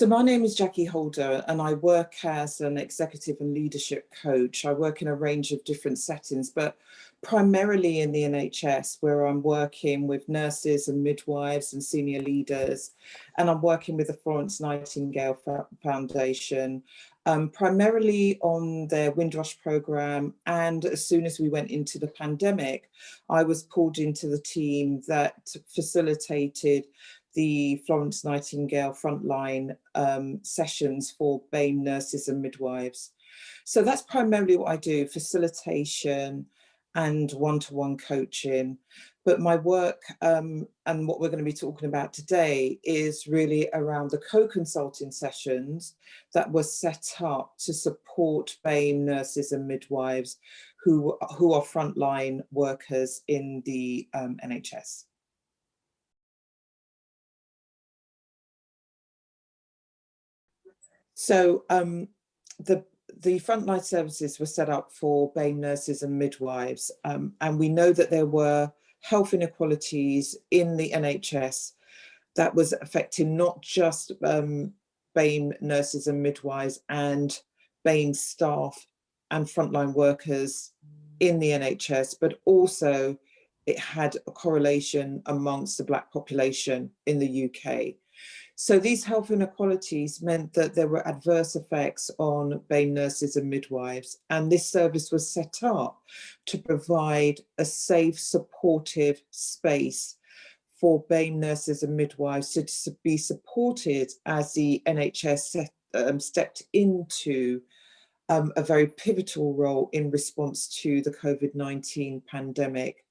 So my name is Jackee Holder and I work as an executive and leadership coach. I work in a range of different settings, but primarily in the NHS, where I'm working with nurses and midwives and senior leaders. And I'm working with the Florence Nightingale Foundation, primarily on their Windrush programme. And as soon as we went into the pandemic, I was pulled into the team that facilitated the Florence Nightingale frontline sessions for BAME nurses and midwives. So that's primarily what I do, facilitation and one-to-one coaching. But my work and what we're going to be talking about today is really around the co-consulting sessions that were set up to support BAME nurses and midwives who are frontline workers in the NHS. So the frontline services were set up for BAME nurses and midwives, and we know that there were health inequalities in the NHS that was affecting not just BAME nurses and midwives and BAME staff and frontline workers in the NHS, but also it had a correlation amongst the Black population in the UK. So these health inequalities meant that there were adverse effects on BAME nurses and midwives, and this service was set up to provide a safe, supportive space for BAME nurses and midwives to be supported as the NHS stepped into a very pivotal role in response to the COVID-19 pandemic.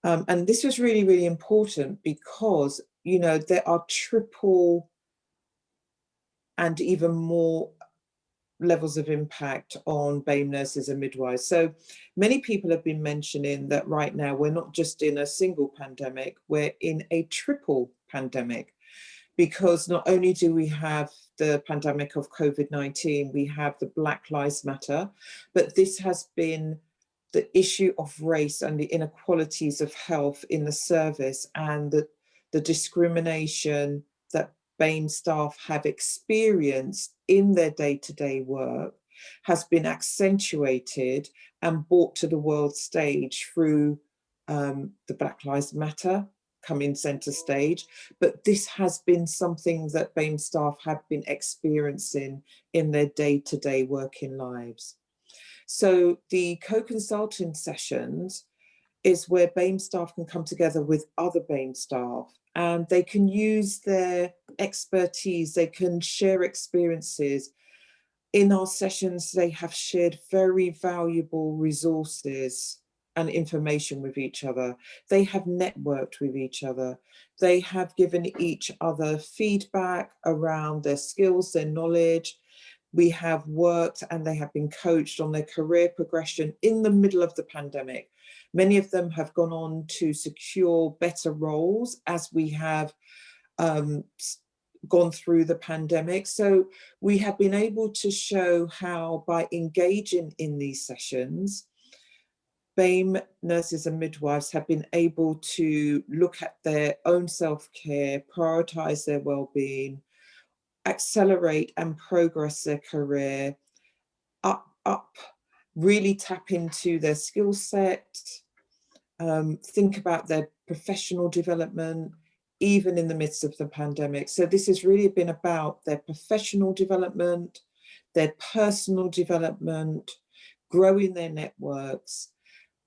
And this was really, really important because, you know, there are triple and even more levels of impact on BAME nurses and midwives. So many people have been mentioning that right now we're not just in a single pandemic, we're in a triple pandemic, because not only do we have the pandemic of COVID-19, we have the Black Lives Matter, but this has been the issue of race and the inequalities of health in the service, and the discrimination that BAME staff have experienced in their day-to-day work has been accentuated and brought to the world stage through the Black Lives Matter coming centre stage. But this has been something that BAME staff have been experiencing in their day-to-day working lives. So the co-consulting sessions is where BAME staff can come together with other BAME staff, and they can use their expertise, they can share experiences. In our sessions, they have shared very valuable resources and information with each other. They have networked with each other. They have given each other feedback around their skills, their knowledge. We have worked and they have been coached on their career progression in the middle of the pandemic. Many of them have gone on to secure better roles as we have gone through the pandemic. So we have been able to show how, by engaging in these sessions, BAME nurses and midwives have been able to look at their own self-care, prioritise their well-being, accelerate and progress their career, really tap into their skill set, think about their professional development, even in the midst of the pandemic. So this has really been about their professional development, their personal development, growing their networks,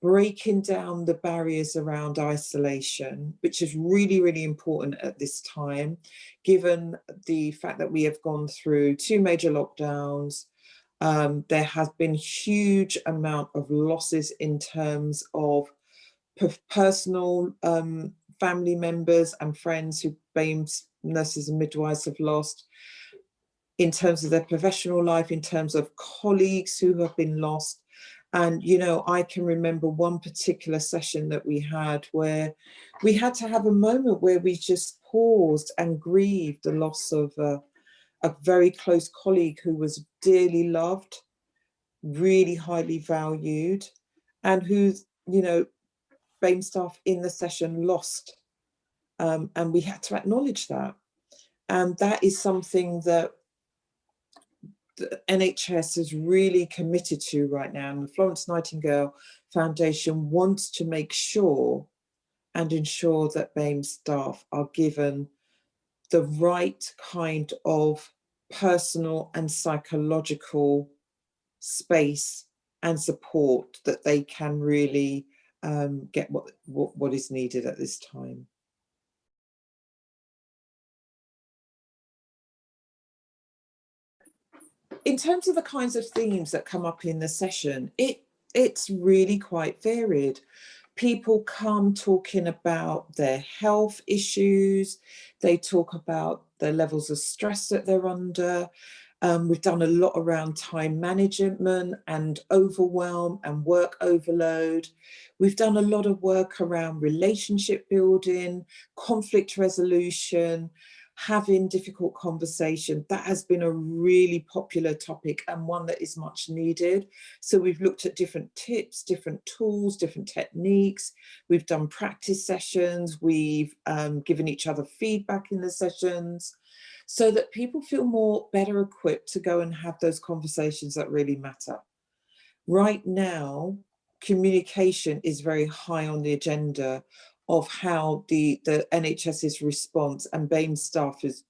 breaking down the barriers around isolation, which is really, really important at this time, given the fact that we have gone through 2 major lockdowns. There has been huge amount of losses in terms of personal family members and friends who BAME nurses and midwives have lost, in terms of their professional life, in terms of colleagues who have been lost. And, you know, I can remember one particular session that we had where we had to have a moment where we just paused and grieved the loss of a very close colleague who was dearly loved, really highly valued, and who, you know, BAME staff in the session lost. And we had to acknowledge that. And that is something that the NHS is really committed to right now. And the Florence Nightingale Foundation wants to make sure and ensure that BAME staff are given the right kind of personal and psychological space and support that they can really get what is needed at this time. In terms of the kinds of themes that come up in the session, it's really quite varied. People come talking about their health issues, they talk about the levels of stress that they're under. We've done a lot around time management and overwhelm and work overload. We've done a lot of work around relationship building, conflict resolution, having difficult conversation. That has been a really popular topic and one that is much needed. So we've looked at different tips, different tools, different techniques. We've done practice sessions. We've given each other feedback in the sessions so that people feel better equipped to go and have those conversations that really matter. Right now, communication is very high on the agenda of how the NHS's response and BAME staff's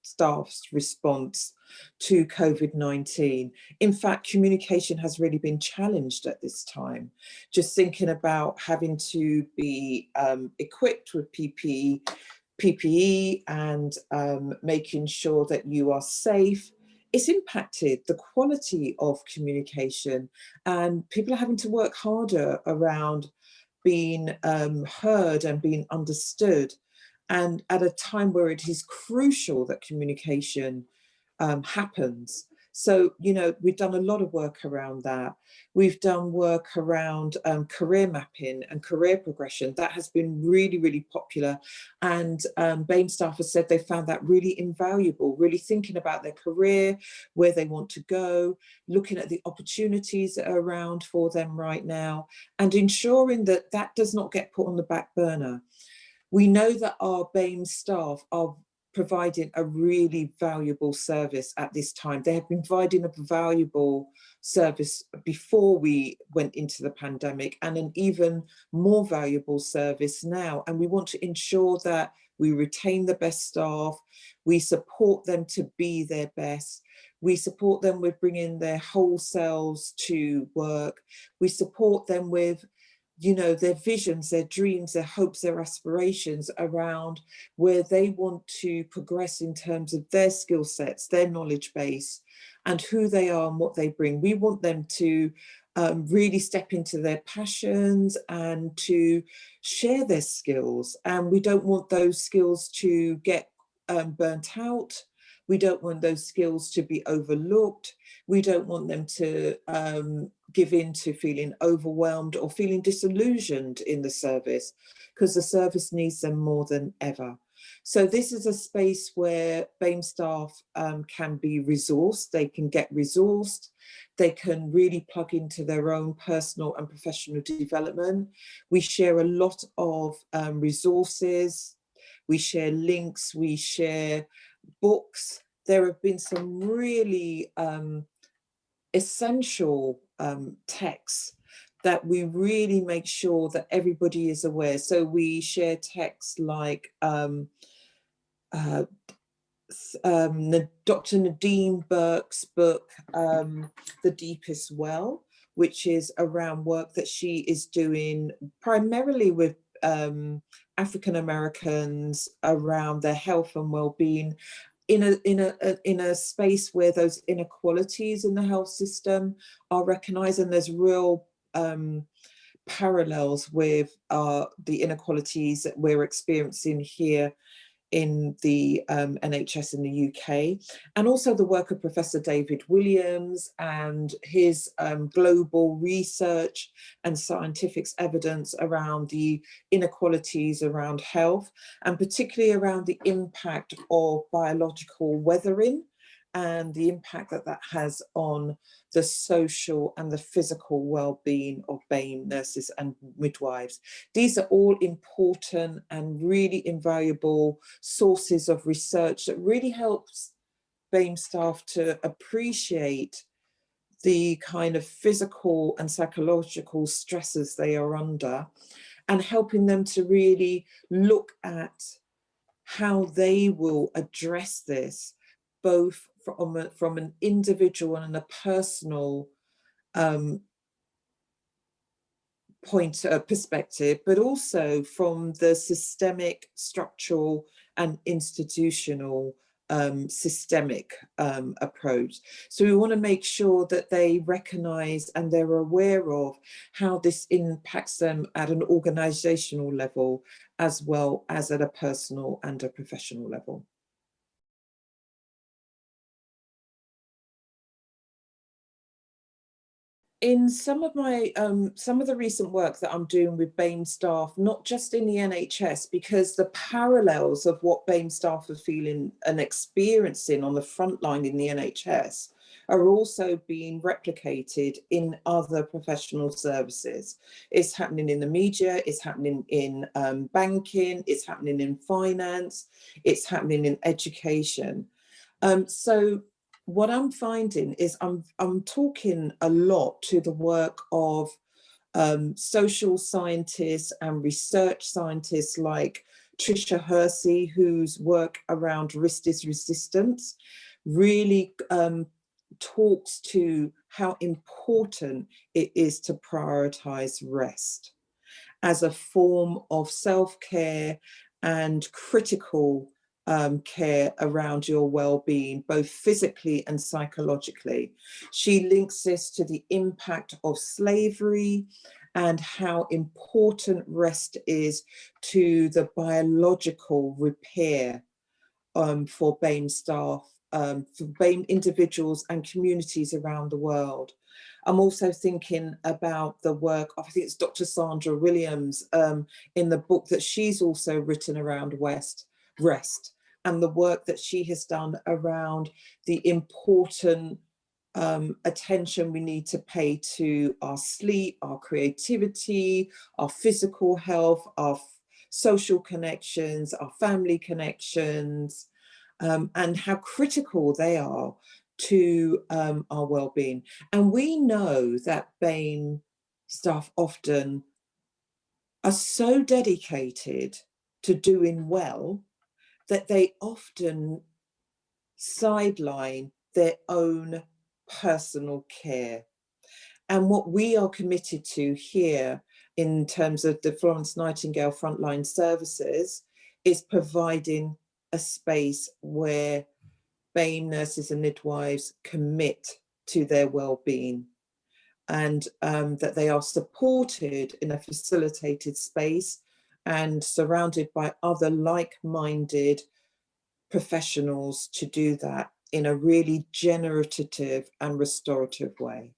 response to COVID-19. In fact, communication has really been challenged at this time. Just thinking about having to be equipped with PPE and making sure that you are safe, it's impacted the quality of communication, and people are having to work harder around being heard and being understood. And at a time where it is crucial that communication happens. So, you know, we've done a lot of work around that. We've done work around career mapping and career progression. That has been really, really popular. And BAME staff have said they found that really invaluable, really thinking about their career, where they want to go, looking at the opportunities that are around for them right now, and ensuring that that does not get put on the back burner. We know that our BAME staff are providing a really valuable service at this time. They have been providing a valuable service before we went into the pandemic, and an even more valuable service now. And we want to ensure that we retain the best staff, we support them to be their best, we support them with bringing their whole selves to work, we support them with, you know, their visions, their dreams, their hopes, their aspirations around where they want to progress in terms of their skill sets, their knowledge base, and who they are and what they bring. We want them to really step into their passions and to share their skills. And we don't want those skills to get burnt out. We don't want those skills to be overlooked. We don't want them to give in to feeling overwhelmed or feeling disillusioned in the service, because the service needs them more than ever. So this is a space where BAME staff can be resourced, they can get resourced, they can really plug into their own personal and professional development. We share a lot of resources, we share links, we share books. There have been some really essential texts that we really make sure that everybody is aware. So we share texts like Dr. Nadine Burke's book, The Deepest Well, which is around work that she is doing primarily with African Americans around their health and well-being in a space where those inequalities in the health system are recognised, and there's real parallels with the inequalities that we're experiencing here in the NHS in the UK, and also the work of Professor David Williams and his global research and scientific evidence around the inequalities around health, and particularly around the impact of biological weathering and the impact that that has on the social and the physical well-being of BAME nurses and midwives. These are all important and really invaluable sources of research that really helps BAME staff to appreciate the kind of physical and psychological stresses they are under, and helping them to really look at how they will address this, both from an individual and a personal perspective, but also from the systemic, structural and institutional systemic approach. So we want to make sure that they recognise and they're aware of how this impacts them at an organisational level, as well as at a personal and a professional level. In some of my some of the recent work that I'm doing with BAME staff, not just in the NHS, because the parallels of what BAME staff are feeling and experiencing on the front line in the NHS are also being replicated in other professional services. It's happening in the media, it's happening in banking, it's happening in finance, it's happening in education. So what I'm finding is I'm talking a lot to the work of social scientists and research scientists like Tricia Hersey, whose work around risk is resistance really talks to how important it is to prioritize rest as a form of self-care and critical care around your well-being, both physically and psychologically. She links this to the impact of slavery and how important rest is to the biological repair for BAME staff, for BAME individuals and communities around the world. I'm also thinking about the work of, I think it's Dr. Sandra Williams, in the book that she's also written around rest, and the work that she has done around the important attention we need to pay to our sleep, our creativity, our physical health, our social connections, our family connections, and how critical they are to our well-being. And we know that BAME staff often are so dedicated to doing well that they often sideline their own personal care. And what we are committed to here in terms of the Florence Nightingale Frontline Services is providing a space where BAME nurses and midwives commit to their well-being, and that they are supported in a facilitated space and surrounded by other like-minded professionals to do that in a really generative and restorative way.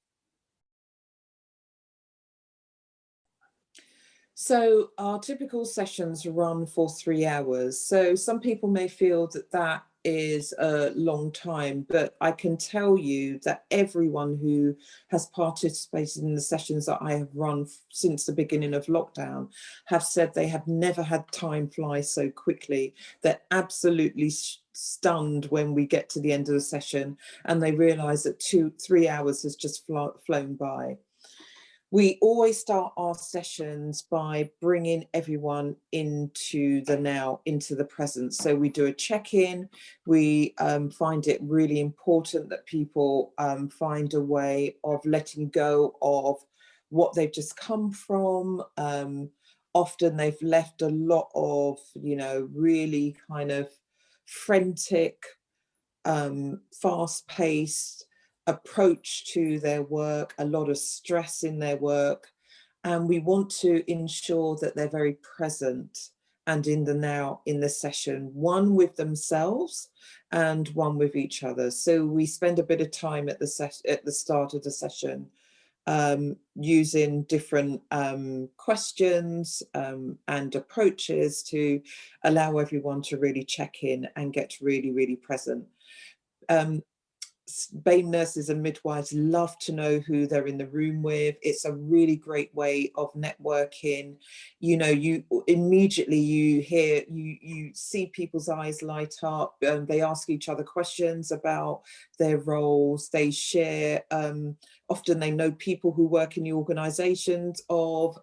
So our typical sessions run for 3 hours. So some people may feel that that is a long time, but I can tell you that everyone who has participated in the sessions that I have run since the beginning of lockdown have said they have never had time fly so quickly. They're absolutely stunned when we get to the end of the session and they realize that 3 hours has just flown by. We always start our sessions by bringing everyone into the now, into the present. So we do a check-in. We find it really important that people find a way of letting go of what they've just come from. Often they've left a lot of, you know, really kind of frantic, fast-paced approach to their work, a lot of stress in their work, and we want to ensure that they're very present and in the now in the session, one with themselves and one with each other. So we spend a bit of time at the start of the session using different questions and approaches to allow everyone to really check in and get really, really present. BAME nurses and midwives love to know who they're in the room with. It's a really great way of networking. You know, you immediately you see people's eyes light up, and they ask each other questions about their roles. They share. Often they know people who work in the organisations of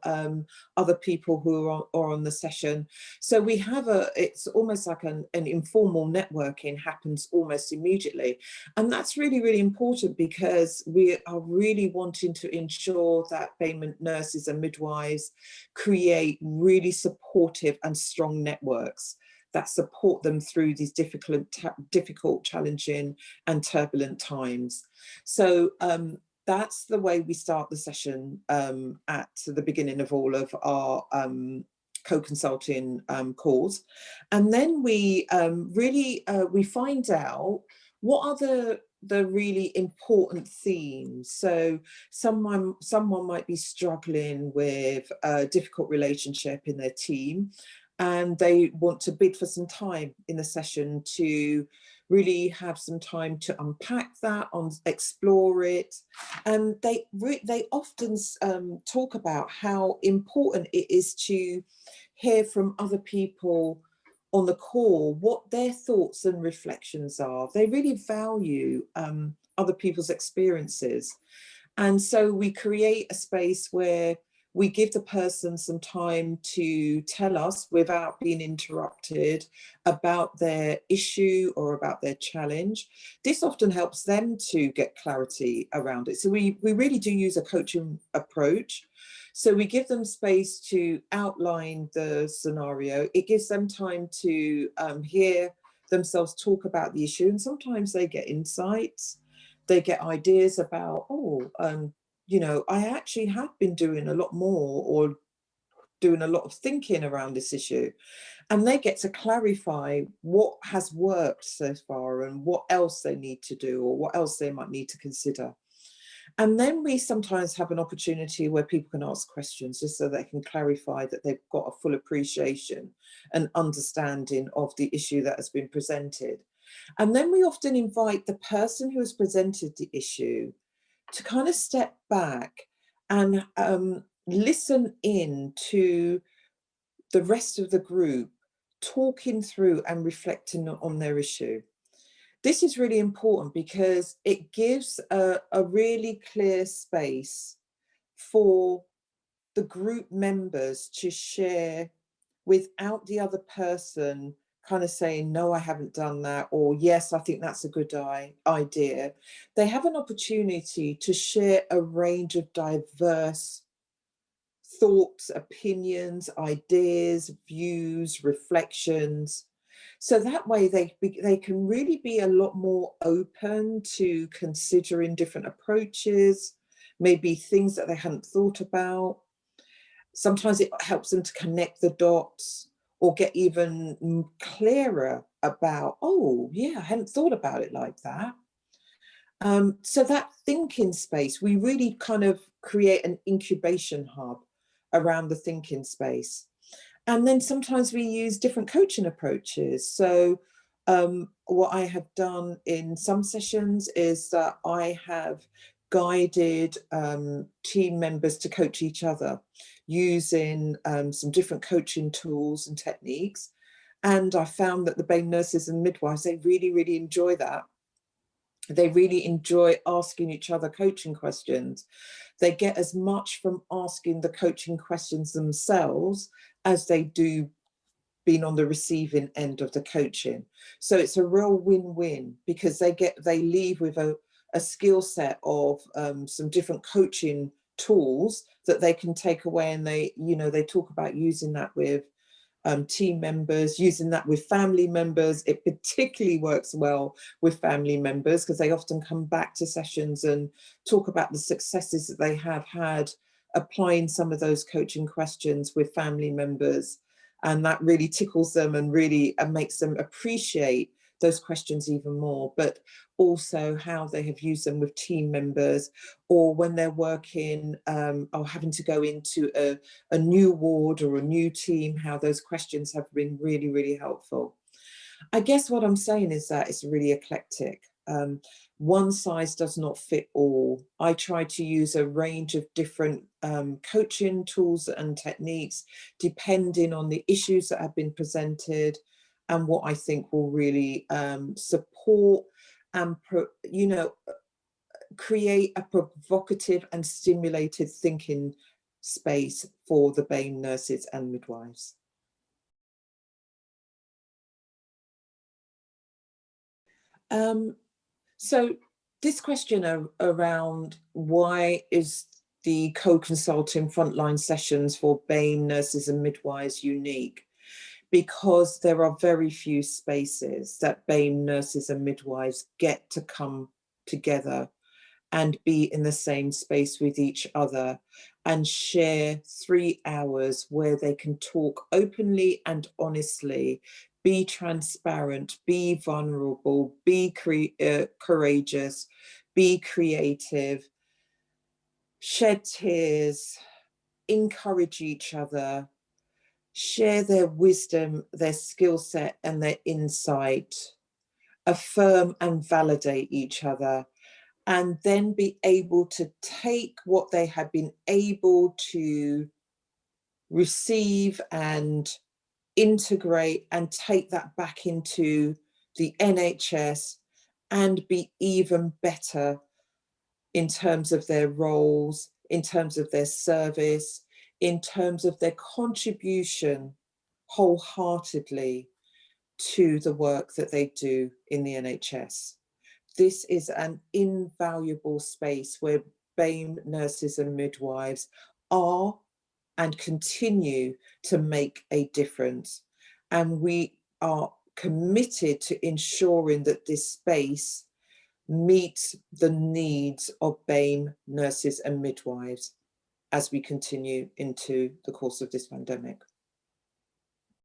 other people who are on the session. So we have it's almost like an informal networking happens almost immediately. And that's really, really important, because we are really wanting to ensure that BAME nurses and midwives create really supportive and strong networks that support them through these difficult, challenging and turbulent times. So that's the way we start the session at the beginning of all of our co-consulting calls. And then we we find out what are the really important themes. So someone might be struggling with a difficult relationship in their team, and they want to bid for some time in the session to really have some time to unpack that, explore it. And they often talk about how important it is to hear from other people on the call what their thoughts and reflections are. They really value other people's experiences. And so we create a space where we give the person some time to tell us without being interrupted about their issue or about their challenge. This often helps them to get clarity around it. So we really do use a coaching approach. So we give them space to outline the scenario. It gives them time to hear themselves talk about the issue. And sometimes they get insights, they get ideas about, you know, I actually have been doing a lot more, or doing a lot of thinking around this issue. And they get to clarify what has worked so far and what else they need to do, or what else they might need to consider. And then we sometimes have an opportunity where people can ask questions, just so they can clarify that they've got a full appreciation and understanding of the issue that has been presented. And then we often invite the person who has presented the issue to kind of step back and listen in to the rest of the group talking through and reflecting on their issue. This is really important because it gives a really clear space for the group members to share without the other person kind of saying, no, I haven't done that, or yes, I think that's a good idea. They have an opportunity to share a range of diverse thoughts, opinions, ideas, views, reflections. So that way they can really be a lot more open to considering different approaches, maybe things that they hadn't thought about. Sometimes it helps them to connect the dots, or get even clearer about, oh yeah, I hadn't thought about it like that. So that thinking space, we really kind of create an incubation hub around the thinking space. And then sometimes we use different coaching approaches. So what I have done in some sessions is that I have guided team members to coach each other using some different coaching tools and techniques. And I found that the BAME nurses and midwives, they really, really enjoy that. They really enjoy asking each other coaching questions. They get as much from asking the coaching questions themselves as they do being on the receiving end of the coaching. So it's a real win-win, because they leave with a skill set of some different coaching tools that they can take away, and they talk about using that with team members, using that with family members. It particularly works well with family members, because they often come back to sessions and talk about the successes that they have had applying some of those coaching questions with family members. And that really tickles them and really makes them appreciate those questions even more, but also how they have used them with team members, or when they're working or having to go into a new ward or a new team, how those questions have been really, really helpful. I guess what I'm saying is that it's really eclectic. One size does not fit all. I try to use a range of different coaching tools and techniques depending on the issues that have been presented and what I think will really support and, you know, create a provocative and stimulated thinking space for the BAME nurses and midwives. So this question around why is the co-consulting frontline sessions for BAME nurses and midwives unique? Because there are very few spaces that BAME nurses and midwives get to come together and be in the same space with each other and share 3 hours where they can talk openly and honestly, be transparent, be vulnerable, be courageous, be creative, shed tears, encourage each other, share their wisdom, their skill set and their insight, affirm and validate each other, and then be able to take what they have been able to receive and integrate and take that back into the NHS and be even better in terms of their roles, in terms of their service, in terms of their contribution wholeheartedly to the work that they do in the NHS. This is an invaluable space where BAME nurses and midwives are and continue to make a difference. And we are committed to ensuring that this space meets the needs of BAME nurses and midwives as we continue into the course of this pandemic.